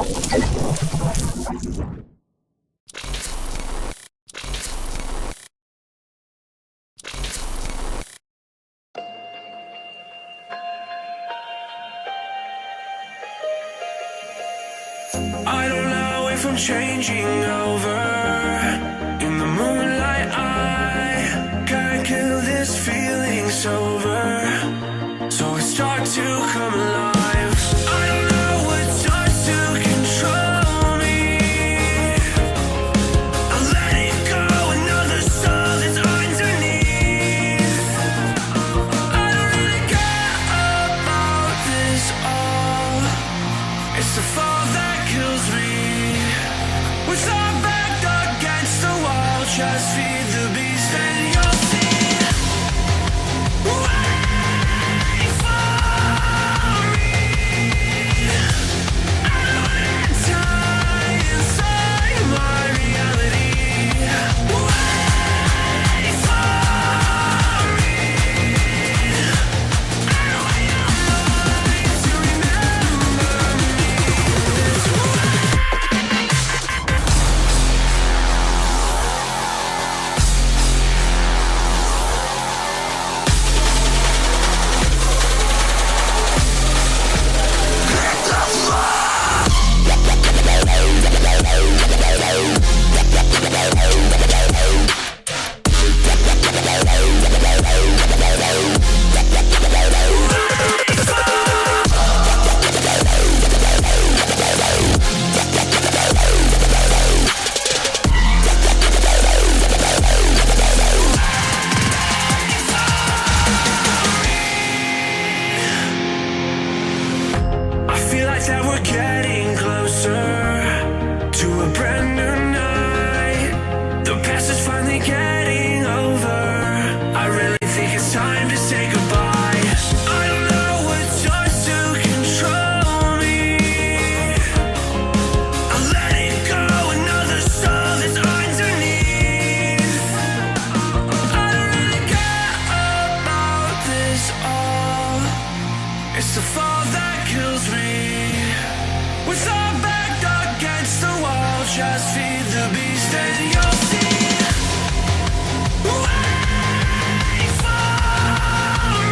I don't know if I'm changing over. In the moonlight I can't kill this feeling sober. So I start to come alive. I don't know what starts to control me. I let it go, another soul that's underneath. I don't really care about this all. It's the fall that kills me. With our back against the wall, just feed the beast and you'll see. Wait for me. I don't wanna die inside my reality. Wait for me. I don't want your mind to remember me this way. I feel like that we're getting closer to a brand new night. The past is finally getting over. I really think it's time to say goodbye. I don't know what starts to control me. I let it go, another soul that's underneath. I don't really care about this all. It's the fall that kills me. With our back against the wall, just feed the beast and you'll see. Wait for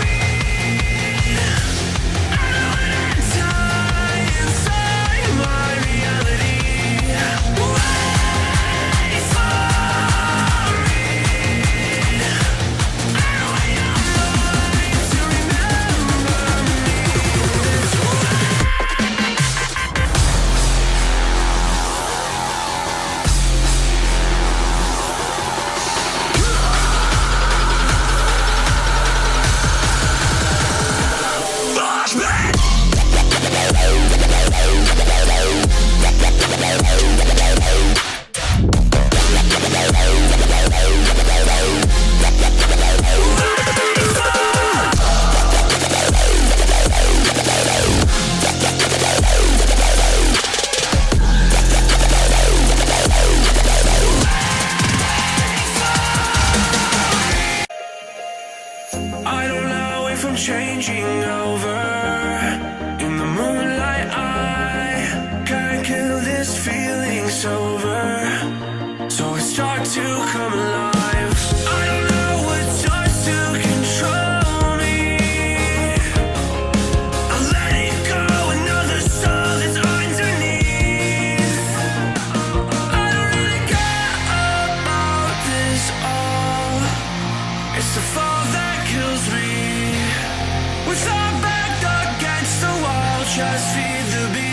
me. I don't wanna die inside my reality. Wait for me. I don't want your mind to remember me this way. I don't know if I'm changing over. In the moonlight I can't kill this feeling sober. So I start to come alive. I don't know what starts to control me. I let it go, another soul that's underneath. I don't really care about this all. It's the fall that kills me. With our back against the wall, just feed the beast.